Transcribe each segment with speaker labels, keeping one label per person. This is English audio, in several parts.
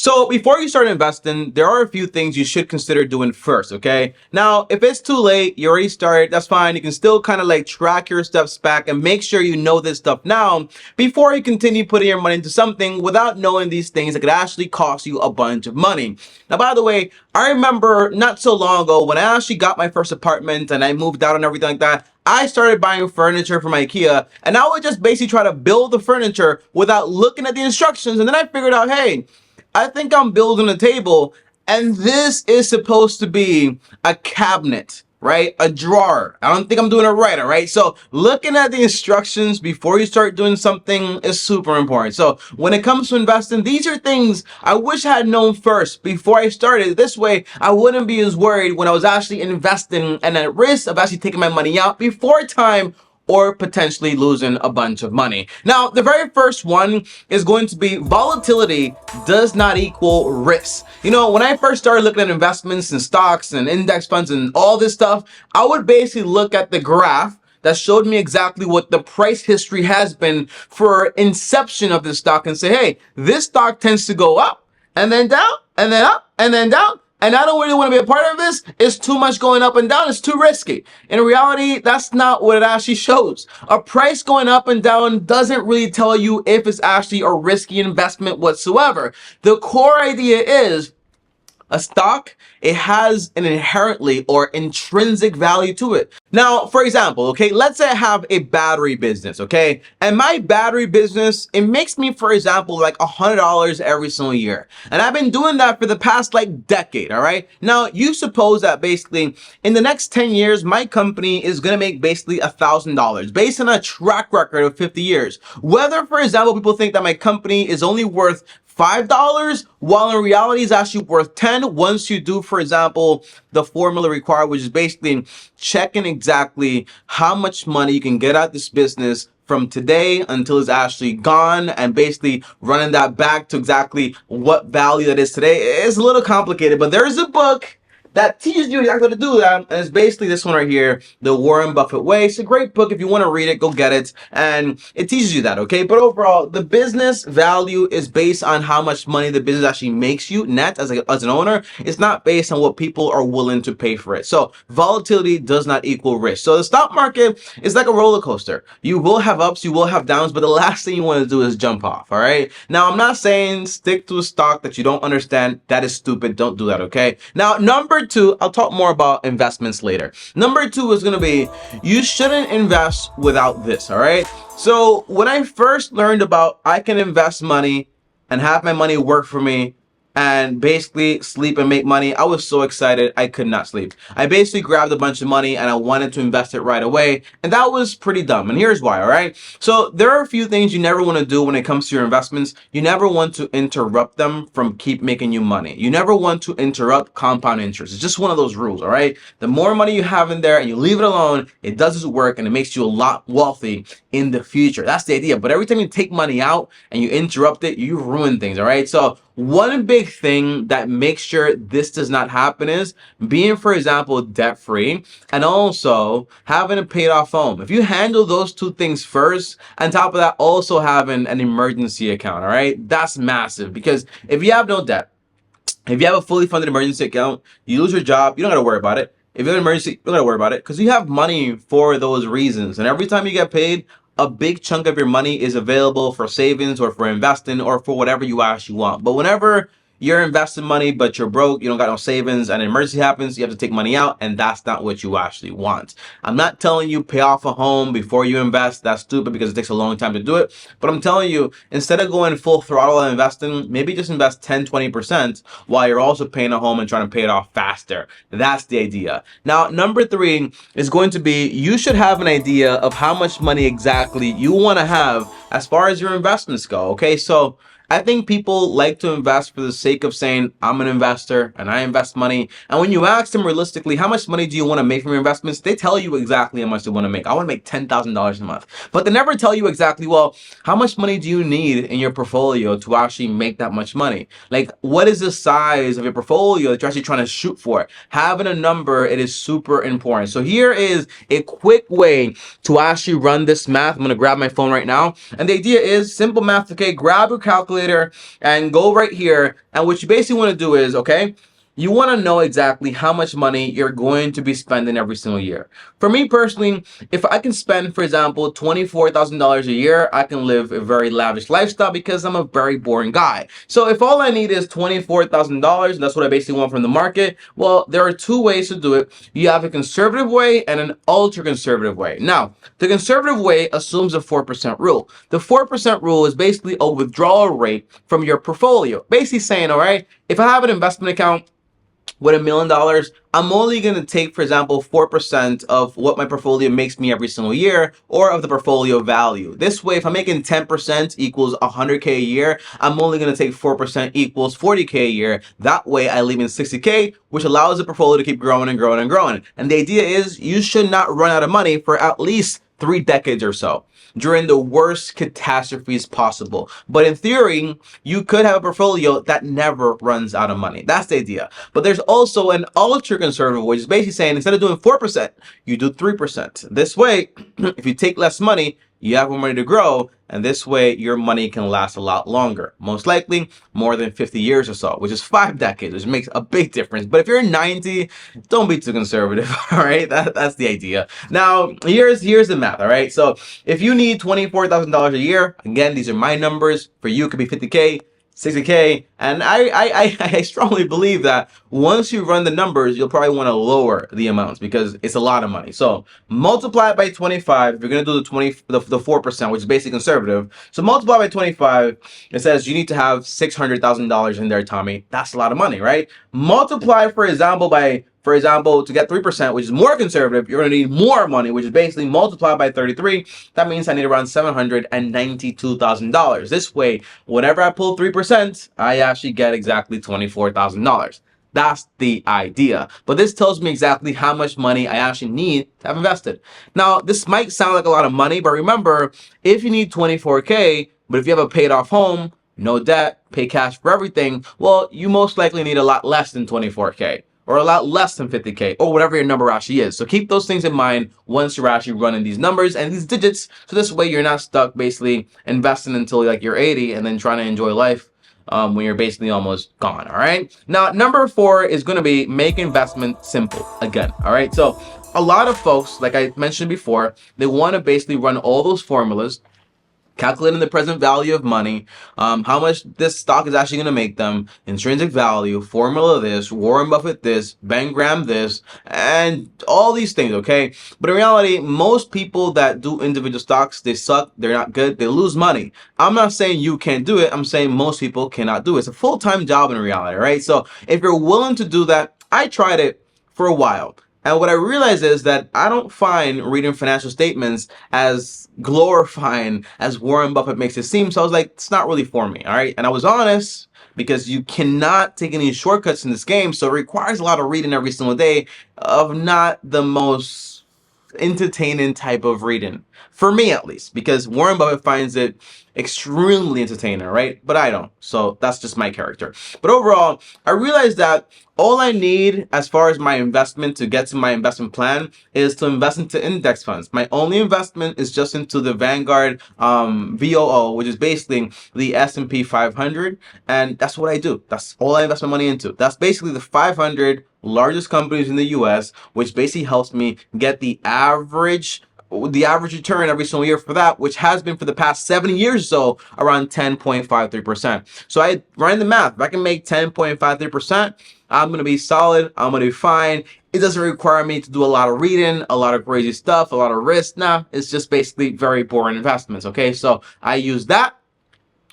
Speaker 1: So before you start investing, there are a few things you should consider doing first, okay? Now, if it's too late, you already started, that's fine. You can still kind of like track your steps back and make sure you know this stuff now before you continue putting your money into something without knowing these things that could actually cost you a bunch of money. Now, by the way, I remember not so long ago when I actually got my first apartment and I moved out and everything like that, I started buying furniture from IKEA, and I would just basically try to build the furniture without looking at the instructions. And then I figured out, hey, I think I'm building a table, and this is supposed to be a cabinet, right? A drawer. I don't think I'm doing it right, all right? So looking at the instructions before you start doing something is super important. So when it comes to investing, these are things I wish I had known first before I started. This way, I wouldn't be as worried when I was actually investing and at risk of actually taking my money out before time or potentially losing a bunch of money. Now, the very first one is going to be volatility does not equal risk. You know, when I first started looking at investments and stocks and index funds and all this stuff, I would basically look at the graph that showed me exactly what the price history has been for inception of this stock and say, hey, this stock tends to go up and then down and then up and then down. And I don't really want to be a part of this. It's too much going up and down. It's too risky. In reality, that's not what it actually shows. A price going up and down doesn't really tell you if it's actually a risky investment whatsoever. The core idea is a stock, it has an inherently or intrinsic value to it. Now, for example, okay, let's say I have a battery business, okay? And my battery business, it makes me, for example, like $100 every single year. And I've been doing that for the past like decade, all right? Now, you suppose that basically in the next 10 years, my company is gonna make basically $1,000 based on a track record of 50 years. Whether, for example, people think that my company is only worth $5, while in reality is actually worth 10 once you do, for example, the formula required, which is basically checking exactly how much money you can get out of this business from today until it's actually gone, and basically running that back to exactly what value that is today. It's a little complicated, but there is a book that teaches you exactly how to do that, and it's basically this one right here, The Warren Buffett Way. It's a great book. If you want to read it, go get it, and it teaches you that, okay? But overall, the business value is based on how much money the business actually makes you net as an owner. It's not based on what people are willing to pay for it. So volatility does not equal risk. So the stock market is like a roller coaster. You will have ups, you will have downs, but the last thing you want to do is jump off, all right? Now, I'm not saying stick to a stock that you don't understand. That is stupid. Don't do that, okay? Now, number two, I'll talk more about investments later. Number two is going to be, you shouldn't invest without this, all right? So when I first learned about I can invest money and have my money work for me and basically sleep and make money, I was so excited I could not sleep. I basically grabbed a bunch of money and I wanted to invest it right away, and that was pretty dumb, and here's why, all right? So there are a few things you never want to do when it comes to your investments. You never want to interrupt them from keep making you money. You never want to interrupt compound interest. It's just one of those rules, all right? The more money you have in there and you leave it alone, it does its work and it makes you a lot wealthy in the future. That's the idea. But every time you take money out and you interrupt it, you ruin things, all right? So one big thing that makes sure this does not happen is being, for example, debt-free and also having a paid off home. If you handle those two things first, on top of that, also having an emergency account, all right? That's massive, because if you have no debt, if you have a fully funded emergency account, you lose your job, you don't got to worry about it. If you have an emergency, you don't got to worry about it because you have money for those reasons. And every time you get paid, a big chunk of your money is available for savings or for investing or for whatever you actually want. But whenever you're investing money, but you're broke, you don't got no savings, and an emergency happens, you have to take money out, and that's not what you actually want. I'm not telling you pay off a home before you invest. That's stupid because it takes a long time to do it. But I'm telling you, instead of going full throttle and investing, maybe just invest 10, 20% while you're also paying a home and trying to pay it off faster. That's the idea. Now, number three is going to be, you should have an idea of how much money exactly you want to have as far as your investments go, okay? So I think people like to invest for the sake of saying, I'm an investor and I invest money. And when you ask them realistically, how much money do you want to make from your investments? They tell you exactly how much they want to make. I want to make $10,000 a month. But they never tell you exactly, well, how much money do you need in your portfolio to actually make that much money? Like, what is the size of your portfolio that you're actually trying to shoot for? Having a number, it is super important. So here is a quick way to actually run this math. I'm going to grab my phone right now. And the idea is simple math, okay? Grab your calculator calculator and go right here. And what you basically want to do is, okay, you want to know exactly how much money you're going to be spending every single year. For me personally, if I can spend, for example, $24,000 a year, I can live a very lavish lifestyle because I'm a very boring guy. So if all I need is $24,000, that's what I basically want from the market, well, there are two ways to do it. You have a conservative way and an ultra conservative way. Now, the conservative way assumes a 4% rule. The 4% rule is basically a withdrawal rate from your portfolio. Basically saying, all right, if I have an investment account with $1 million, I'm only going to take, for example, 4% of what my portfolio makes me every single year, or of the portfolio value. This way, if I'm making 10% equals 100K a year, I'm only going to take 4% equals 40K a year. That way, I leave in 60K, which allows the portfolio to keep growing and growing and growing. And the idea is you should not run out of money for at least 3 decades or so during the worst catastrophes possible. But in theory, you could have a portfolio that never runs out of money. That's the idea. But there's also an ultra conservative, which is basically saying instead of doing 4%, you do 3%. This way, if you take less money, you have more money to grow, and this way your money can last a lot longer. Most likely more than 50 years or so, which is 5 decades, which makes a big difference. But if you're 90, don't be too conservative, all right? That's the idea. Now, here's the math, all right? So if you need $24,000 a year, again, these are my numbers. For you, it could be 50K, 60K, and I strongly believe that once you run the numbers, you'll probably want to lower the amounts because it's a lot of money. So multiply it by 25. If you're going to do the 4%, which is basically conservative. So multiply by 25. It says you need to have $600,000 in there, Tommy. That's a lot of money, right? Multiply, for example, to get 3%, which is more conservative, you're going to need more money, which is basically multiplied by 33. That means I need around $792,000. This way, whenever I pull 3%, I actually get exactly $24,000. That's the idea. But this tells me exactly how much money I actually need to have invested. Now, this might sound like a lot of money, but remember, if you need 24K, but if you have a paid off home, no debt, pay cash for everything, well, you most likely need a lot less than 24K. Or a lot less than 50K, or whatever your number actually is. So keep those things in mind once you're actually running these numbers and these digits, so this way you're not stuck basically investing until like you're 80 and then trying to enjoy life when you're basically almost gone, all right? Now, number 4 is going to be make investment simple again, all right? So a lot of folks, like I mentioned before, they want to basically run all those formulas, calculating the present value of money, how much this stock is actually going to make them, intrinsic value, formula this, Warren Buffett this, Ben Graham this, and all these things, okay? But in reality, most people that do individual stocks, they suck, they're not good, they lose money. I'm not saying you can't do it, I'm saying most people cannot do it. It's a full-time job in reality, right? So if you're willing to do that, I tried it for a while. And what I realized is that I don't find reading financial statements as glorifying as Warren Buffett makes it seem. So I was like, it's not really for me, all right? And I was honest because you cannot take any shortcuts in this game. So it requires a lot of reading every single day of not the most entertaining type of reading. For me, at least, because Warren Buffett finds it extremely entertaining, right? But I don't. So that's just my character. But overall, I realized that all I need as far as my investment to get to my investment plan is to invest into index funds. My only investment is just into the Vanguard VOO, which is basically the S&P 500. And that's what I do. That's all I invest my money into. That's basically the 500 largest companies in the US, which basically helps me get the average return every single year for that, which has been for the past 7 years or so, around 10.53%. So I ran the math. If I can make 10.53%, I'm going to be solid. I'm going to be fine. It doesn't require me to do a lot of reading, a lot of crazy stuff, a lot of risk. Nah, it's just basically very boring investments. Okay, so I use that,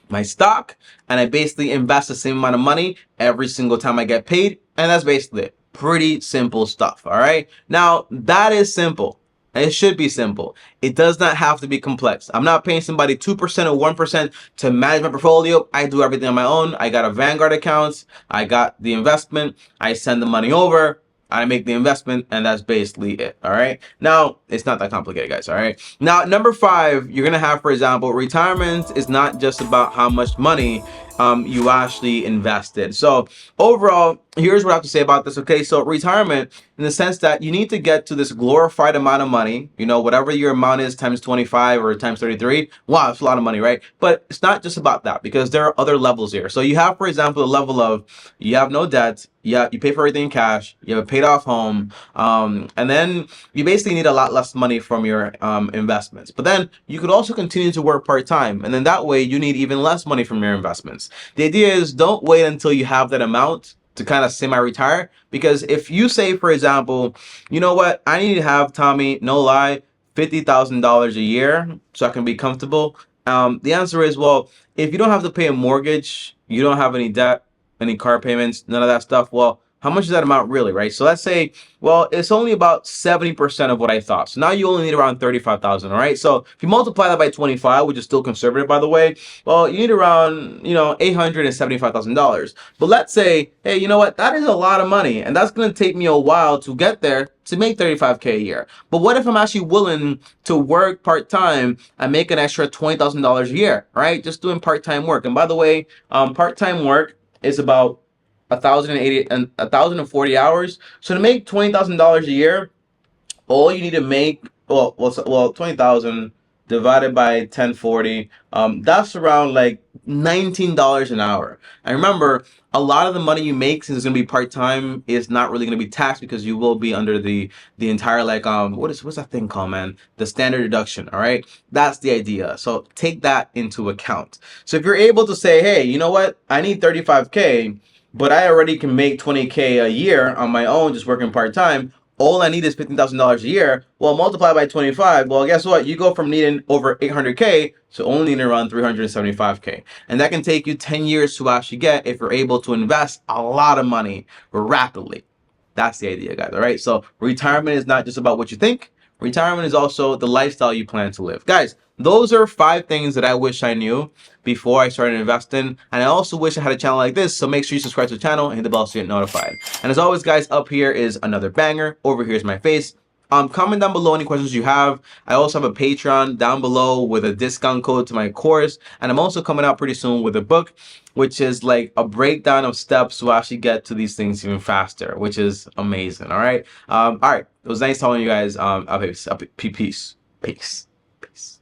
Speaker 1: my stock, and I basically invest the same amount of money every single time I get paid. And that's basically it. Pretty simple stuff. All right. Now, that is simple. It should be simple. It does not have to be complex. I'm not paying somebody 2% or 1% to manage my portfolio. I do everything on my own. I got a Vanguard account. I got the investment. I send the money over. I make the investment, and that's basically it. All right. Now, it's not that complicated, guys. All right. Now, number 5, you're going to have, for example, retirement is not just about how much money you actually invested. So overall, here's what I have to say about this. Okay, so retirement, in the sense that you need to get to this glorified amount of money, you know, whatever your amount is times 25 or times 33. Wow, it's a lot of money, right? But it's not just about that, because there are other levels here. So you have, for example, the level of you have no debt, you pay for everything in cash, you have a paid off home, and then you basically need a lot less money from your investments. But then you could also continue to work part time, and then that way you need even less money from your investments. The idea is, don't wait until you have that amount to kind of semi-retire, because if you say, for example, you know what, I need to have, Tommy, no lie, $50,000 a year so I can be comfortable. The answer is, well, if you don't have to pay a mortgage, you don't have any debt, any car payments, none of that stuff, well, how much is that amount really, right? So let's say, well, it's only about 70% of what I thought. So now you only need around 35,000, all right? So if you multiply that by 25, which is still conservative, by the way, well, you need around, $875,000. But let's say, hey, you know what? That is a lot of money, and that's going to take me a while to get there to make 35K a year. But what if I'm actually willing to work part-time and make an extra $20,000 a year, right? Just doing part-time work. And by the way, part-time work is about 1,040 hours. So to make $20,000 a year, all you need to make, well 20,000 divided by 1040, that's around like $19 an hour. And remember, a lot of the money you make, since it's going to be part-time, is not really going to be taxed, because you will be under the entire, like, what's that thing called, man, the standard deduction. All right, that's the idea. So take that into account. So if you're able to say, hey, you know what, I need 35K, but I already can make 20K a year on my own just working part-time, all I need is $15,000 a year. Well, multiply by 25. Well, guess what? You go from needing over 800K to only needing around 375K. And that can take you 10 years to actually get, if you're able to invest a lot of money rapidly. That's the idea, guys. All right. So retirement is not just about what you think. Retirement is also the lifestyle you plan to live. Guys, those are 5 things that I wish I knew before I started investing. And I also wish I had a channel like this. So make sure you subscribe to the channel and hit the bell so you get notified. And as always, guys, up here is another banger. Over here is my face. Comment down below any questions you have. I also have a Patreon down below with a discount code to my course. And I'm also coming out pretty soon with a book, which is like a breakdown of steps to actually get to these things even faster, which is amazing. All right. All right. It was nice telling you guys. Peace. Peace. Peace.